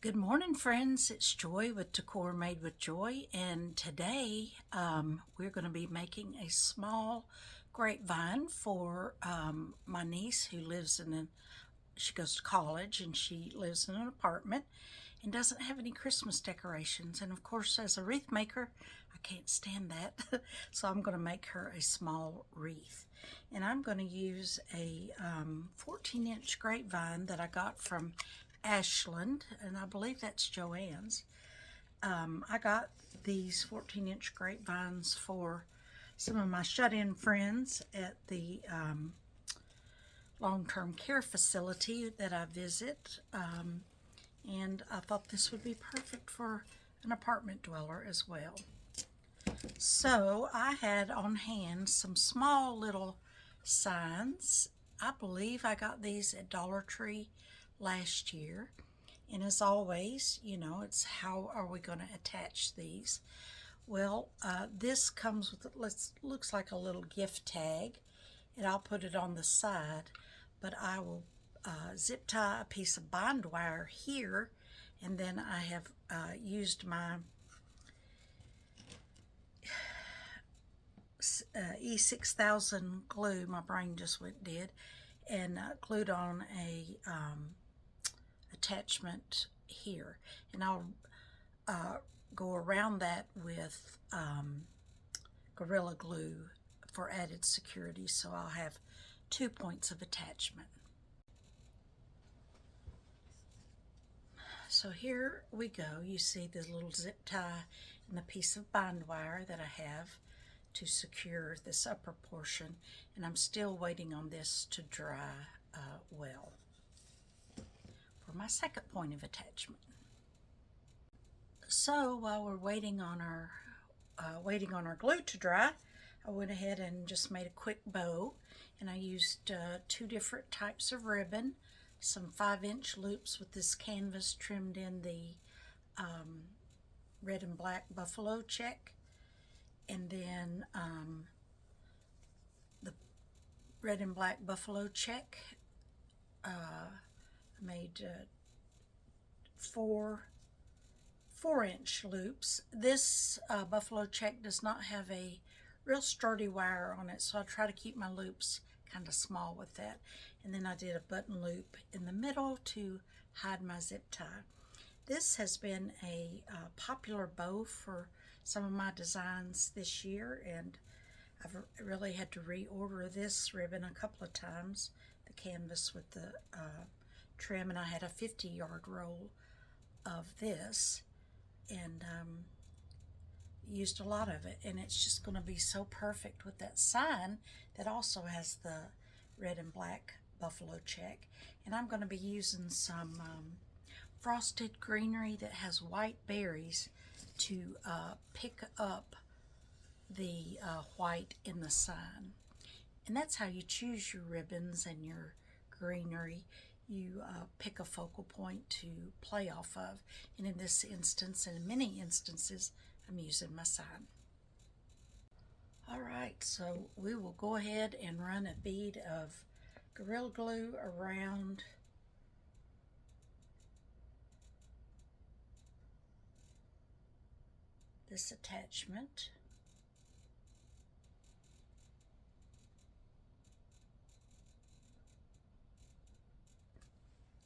Good morning, friends. It's Joy with Decor Made with Joy, and today we're going to be making a small grapevine for my niece who lives she goes to college and she lives in an apartment and doesn't have any Christmas decorations. And of course, as a wreath maker, I can't stand that. So I'm going to make her a small wreath. And I'm going to use a 14-inch grapevine that I got from Ashland, and I believe that's Joann's. I got these 14-inch grapevines for some of my shut-in friends at the long-term care facility that I visit, and I thought this would be perfect for an apartment dweller as well. So I had on hand some small little signs. I believe I got these at Dollar Tree last year. And as always, it's how are we going to attach these? Well, this comes with, looks like a little gift tag, and I'll put it on the side, but I will zip tie a piece of bind wire here, and then I have used my E6000 glue, my brain just did, and glued on a attachment here, and I'll go around that with Gorilla Glue for added security, so I'll have 2 points of attachment. So here we go. You see the little zip tie and the piece of bind wire that I have to secure this upper portion, and I'm still waiting on this to dry well for my second point of attachment. So while we're waiting on our glue to dry, I went ahead and just made a quick bow, and I used 2 different types of ribbon, some 5-inch loops with this canvas trimmed in the red and black buffalo check, and then the red and black buffalo check made 4-inch loops. This buffalo check does not have a real sturdy wire on it, so I try to keep my loops kind of small with that. And then I did a button loop in the middle to hide my zip tie. This has been a popular bow for some of my designs this year, and I've really had to reorder this ribbon a couple of times, the canvas with the trim, and I had a 50-yard roll of this, and used a lot of it, and it's just going to be so perfect with that sign that also has the red and black buffalo check. And I'm going to be using some frosted greenery that has white berries to pick up the white in the sign. And that's how you choose your ribbons and your greenery. You pick a focal point to play off of, and in this instance, and in many instances, I'm using my sign. Alright, so we will go ahead and run a bead of Gorilla Glue around this attachment.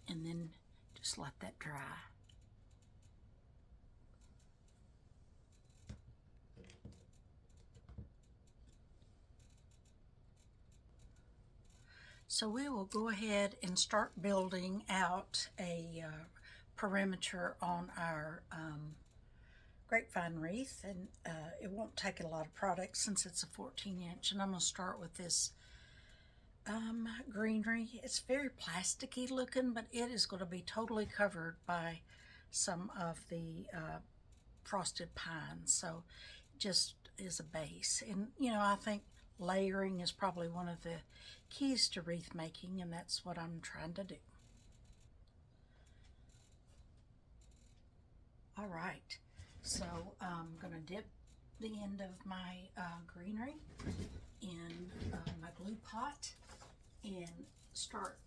And then just let that dry. So we will go ahead and start building out a perimeter on our grapevine wreath, and it won't take a lot of product since it's a 14-inch, and I'm going to start with this greenery. It's very plasticky looking, but it is going to be totally covered by some of the frosted pine, so just is a base. And I think layering is probably one of the keys to wreath making, and that's what I'm trying to do. All right, so I'm going to dip the end of my greenery in my glue pot and start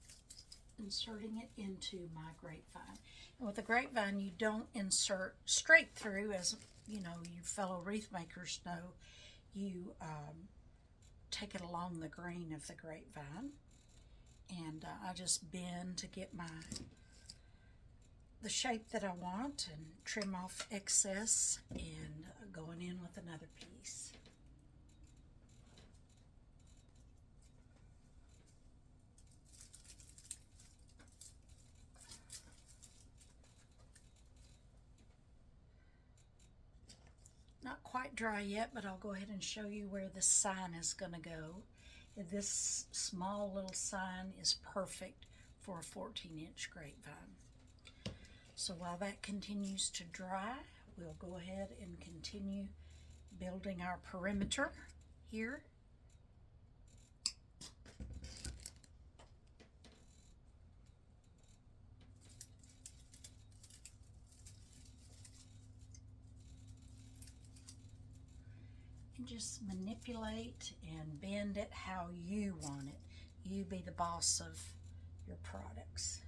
inserting it into my grapevine. With the grapevine, you don't insert straight through, as you know, you fellow wreath makers know. You take it along the grain of the grapevine, and I just bend to get the shape that I want and trim off excess, and going in with another piece. Not quite dry yet, but I'll go ahead and show you where the sign is going to go. This small little sign is perfect for a 14-inch grapevine. So while that continues to dry, we'll go ahead and continue building our perimeter here. And just manipulate and bend it how you want it. You be the boss of your products.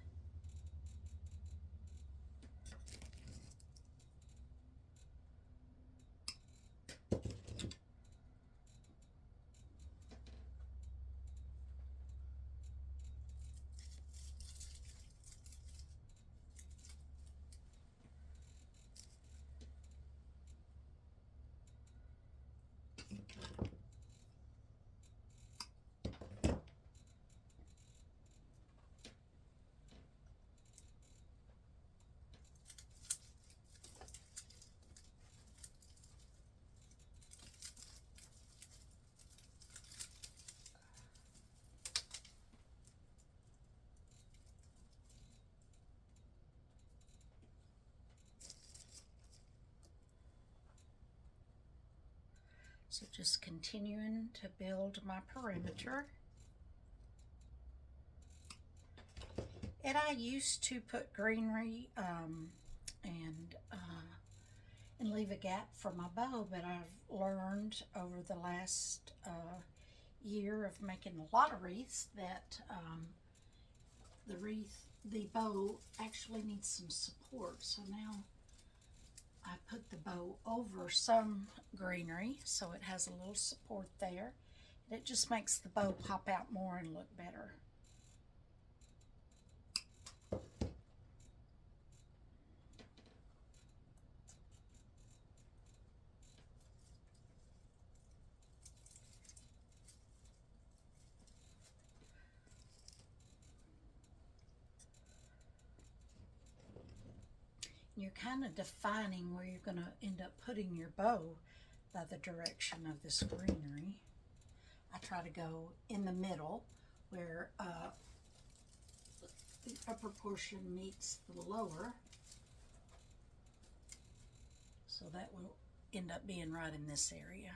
So just continuing to build my perimeter. And I used to put greenery and leave a gap for my bow, but I've learned over the last year of making a lot of wreaths that the bow actually needs some support. So now I put the bow over some greenery so it has a little support there. And it just makes the bow pop out more and look better. You're kind of defining where you're going to end up putting your bow by the direction of this greenery. I try to go in the middle where the upper portion meets the lower. So that will end up being right in this area.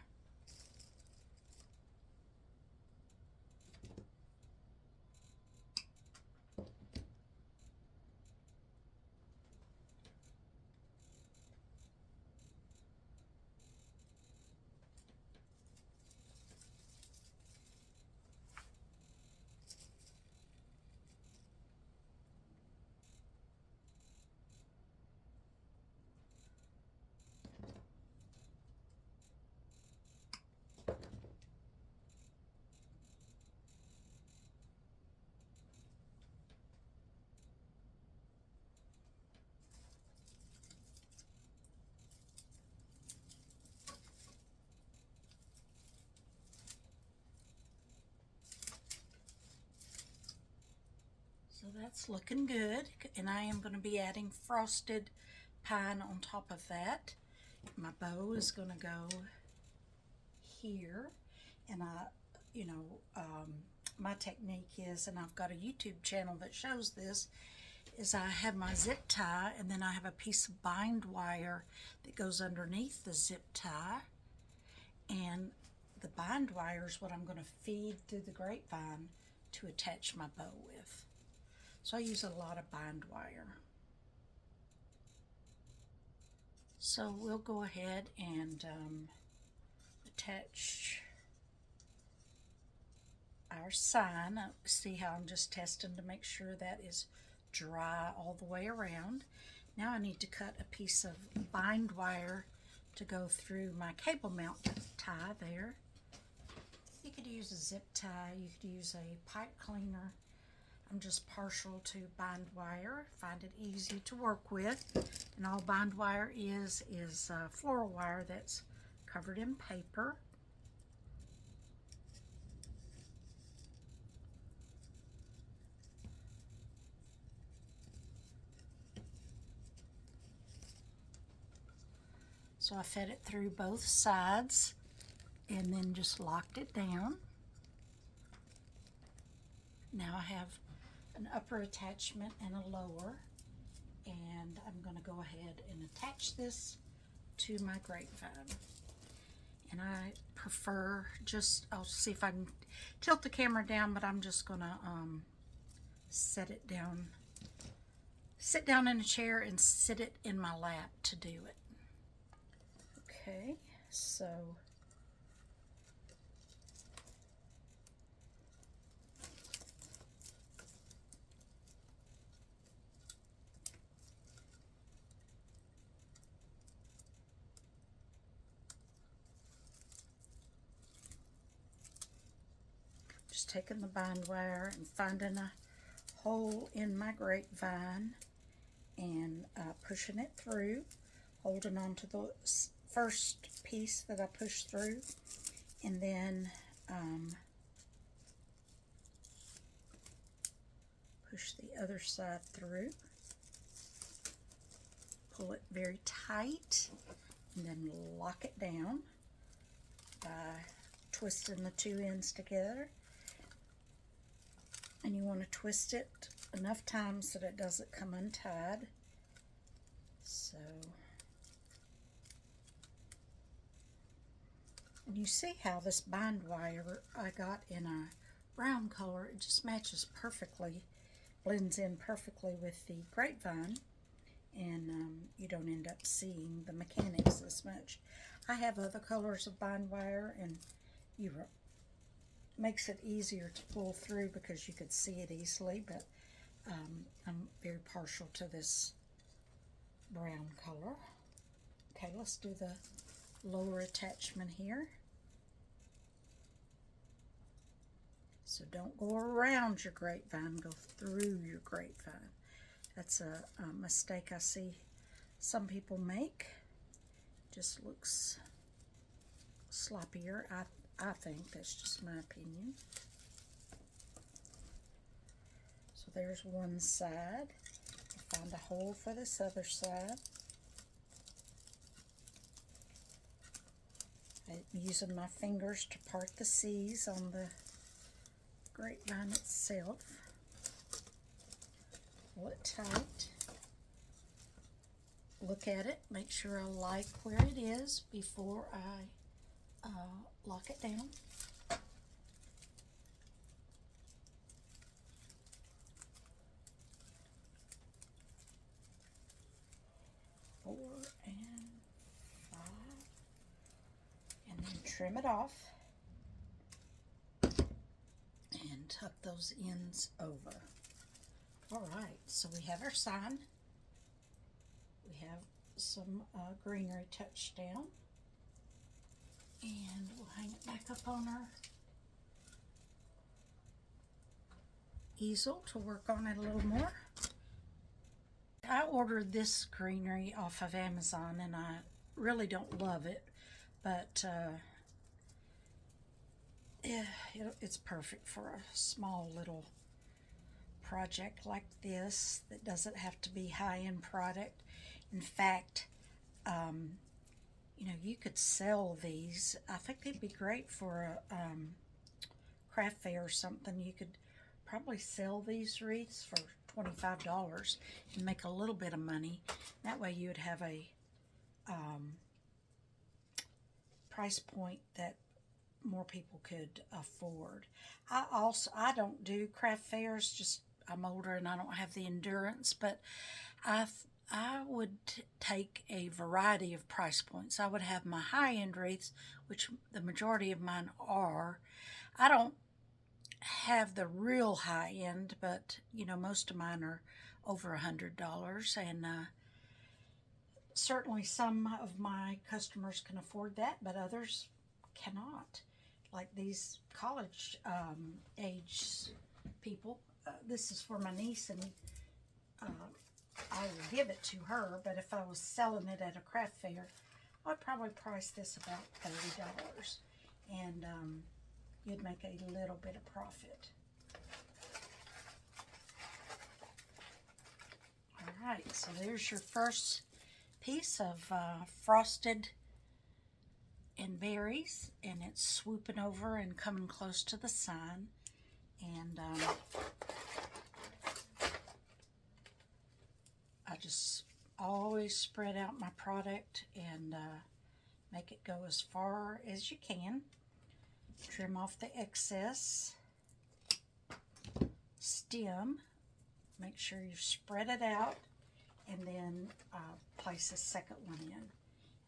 So that's looking good, and I am going to be adding frosted pine on top of that. My bow is going to go here, and my technique is, and I've got a YouTube channel that shows this, is I have my zip tie, and then I have a piece of bind wire that goes underneath the zip tie, and the bind wire is what I'm going to feed through the grapevine to attach my bow with. So I use a lot of bind wire. So we'll go ahead and attach our sign. See how I'm just testing to make sure that is dry all the way around. Now I need to cut a piece of bind wire to go through my cable mount tie there. You could use a zip tie, you could use a pipe cleaner. I'm just partial to bind wire, find it easy to work with. And all bind wire is floral wire that's covered in paper. So I fed it through both sides and then just locked it down. Now I have an upper attachment and a lower, and I'm going to go ahead and attach this to my grapevine. And I prefer I'll see if I can tilt the camera down, but I'm just going to set it down, sit down in a chair and sit it in my lap to do it. Okay, so just taking the bind wire and finding a hole in my grapevine and pushing it through, holding on to the first piece that I pushed through, and then push the other side through, pull it very tight, and then lock it down by twisting the two ends together. And you want to twist it enough times that it doesn't come untied. So, and you see how this bind wire I got in a brown color, it just matches perfectly, blends in perfectly with the grapevine, and you don't end up seeing the mechanics as much. I have other colors of bind wire, and makes it easier to pull through because you could see it easily, but I'm very partial to this brown color. Okay, let's do the lower attachment here. So don't go around your grapevine, go through your grapevine. That's a mistake I see some people make. Just looks sloppier. I think that's just my opinion. So there's one side. Find a hole for this other side. I'm using my fingers to part the C's on the grapevine itself. Pull it tight. Look at it, make sure I like where it is before I lock it down. Four and five, and then trim it off and tuck those ends over. All right, so we have our sign. We have some greenery touched down, and we'll hang it back up on our easel to work on it a little more. I ordered this greenery off of Amazon, and I really don't love it, but it's perfect for a small little project like this that doesn't have to be high-end product. In fact, you know, you could sell these. I think they'd be great for a craft fair or something. You could probably sell these wreaths for $25 and make a little bit of money. That way you would have a price point that more people could afford. I don't do craft fairs, just I'm older and I don't have the endurance, but I would take a variety of price points. I would have my high-end wreaths, which the majority of mine are. I don't have the real high-end, but you know, most of mine are over $100, and certainly some of my customers can afford that, but others cannot. Like these college age people. This is for my niece, and I will give it to her, but if I was selling it at a craft fair, I'd probably price this about $30, and you'd make a little bit of profit. All right, so there's your first piece of frosted and berries, and it's swooping over and coming close to the sign. And I just always spread out my product and make it go as far as you can. Trim off the excess stem. Make sure you spread it out, and then place a second one in.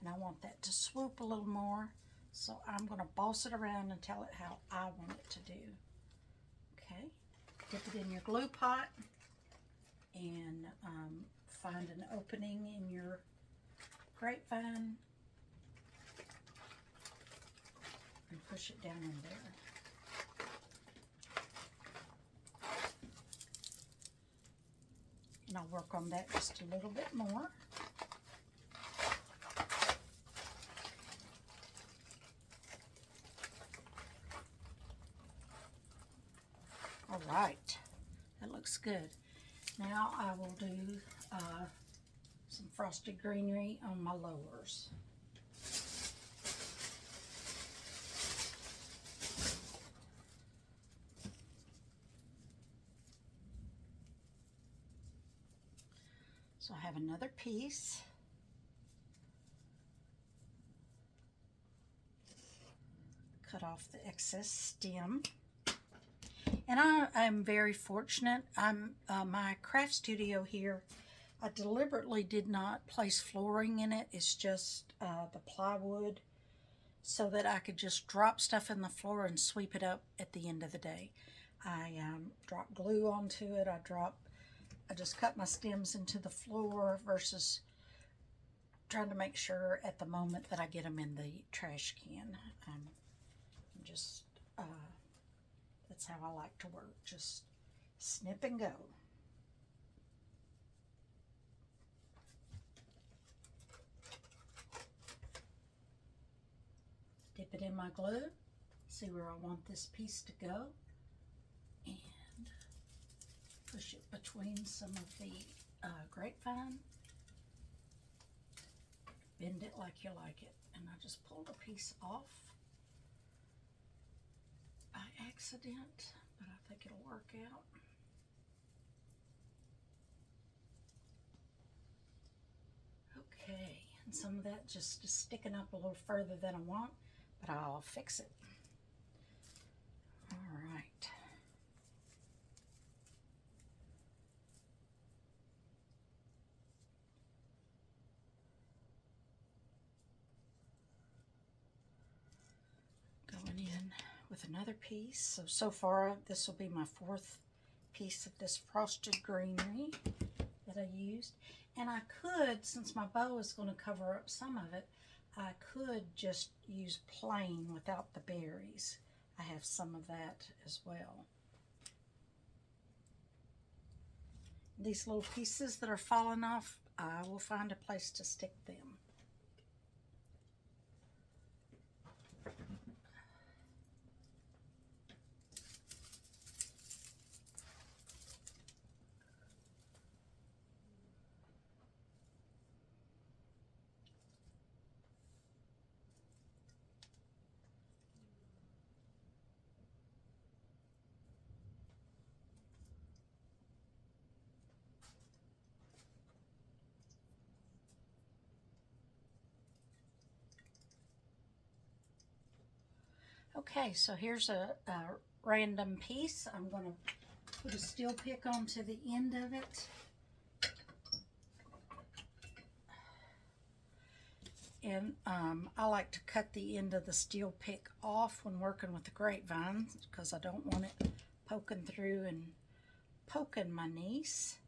And I want that to swoop a little more, so I'm going to boss it around and tell it how I want it to do. Okay, dip it in your glue pot and find an opening in your grapevine and push it down in there. And I'll work on that just a little bit more. All right, that looks good. Now I will do some frosted greenery on my lowers. So I have another piece. Cut off the excess stem. And I'm very fortunate. My craft studio here, I deliberately did not place flooring in it. It's just the plywood, so that I could just drop stuff in the floor and sweep it up at the end of the day. I drop glue onto it. I just cut my stems into the floor versus trying to make sure at the moment that I get them in the trash can. That's how I like to work. Just snip and go. Dip it in my glue. See where I want this piece to go. And push it between some of the grapevine. Bend it like you like it. And I just pulled a piece off by accident, but I think it'll work out. Okay, and some of that just is sticking up a little further than I want, but I'll fix it. All right. Going in with another piece. So far this will be my fourth piece of this frosted greenery that I used. And I could, since my bow is going to cover up some of it, I could just use plain without the berries. I have some of that as well. These little pieces that are falling off, I will find a place to stick them. Okay, so here's a random piece. I'm going to put a steel pick onto the end of it. And I like to cut the end of the steel pick off when working with the grapevines because I don't want it poking through and poking my niece.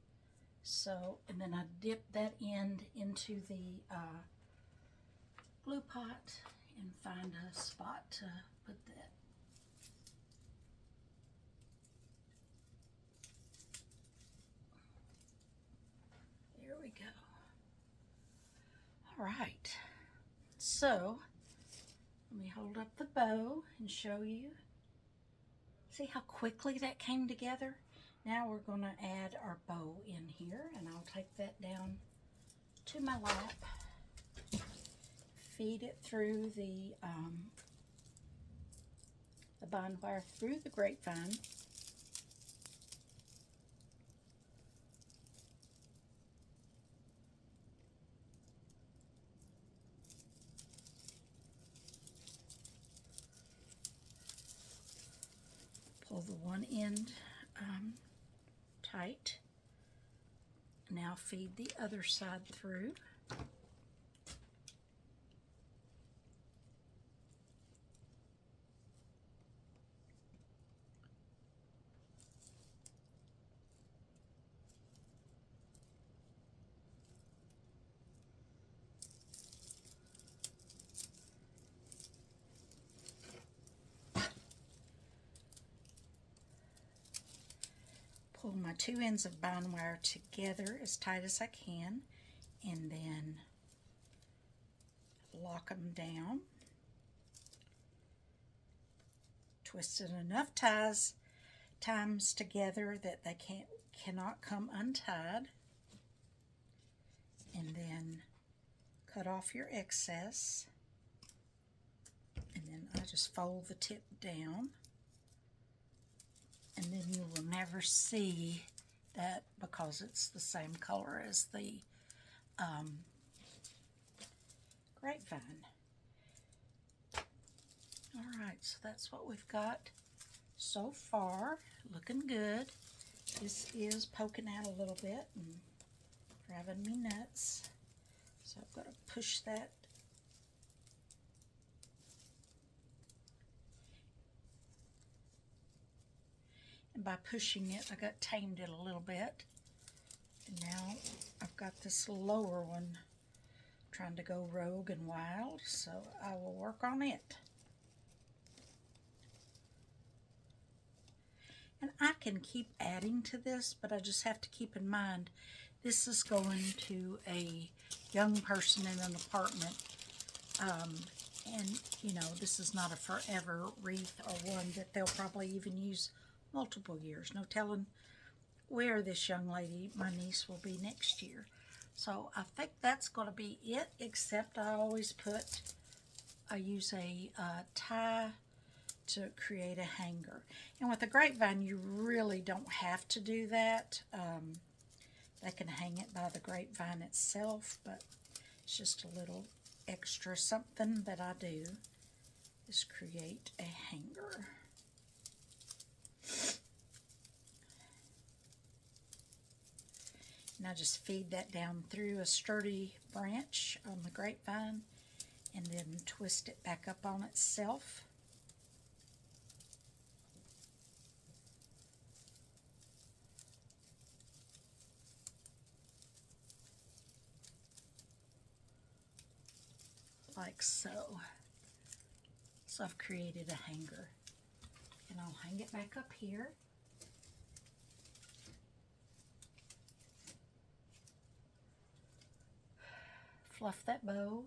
So, and then I dip that end into the glue pot and find a spot to put that. There we go. All right. So, let me hold up the bow and show you. See how quickly that came together? Now we're going to add our bow in here, and I'll take that down to my lap, feed it through the bind wire through the grapevine. Pull the one end tight. Now feed the other side through. Pull my two ends of bind wire together as tight as I can, and then lock them down. Twist it enough times together that they cannot come untied, and then cut off your excess, and then I just fold the tip down. And then you will never see that because it's the same color as the grapevine. All right, so that's what we've got so far. Looking good. This is poking out a little bit and driving me nuts. So I've got to push that. And by pushing it, I got tamed it a little bit. And now I've got this lower one trying to go rogue and wild, so I will work on it. And I can keep adding to this, but I just have to keep in mind this is going to a young person in an apartment. And, you know, this is not a forever wreath or one that they'll probably even use multiple years. No telling where this young lady, my niece, will be next year. So I think that's going to be it, except I use a tie to create a hanger. And with a grapevine, you really don't have to do that. They can hang it by the grapevine itself, but it's just a little extra something that I do is create a hanger. And I just feed that down through a sturdy branch on the grapevine and then twist it back up on itself. Like so. So I've created a hanger. And I'll hang it back up here. Fluff that bow.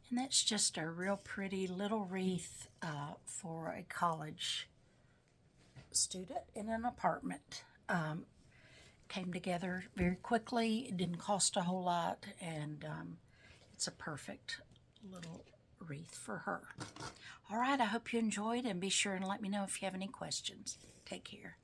And that's just a real pretty little wreath for a college student in an apartment. Came together very quickly. It didn't cost a whole lot, and it's a perfect little wreath for her. All right, I hope you enjoyed, and be sure and let me know if you have any questions. Take care.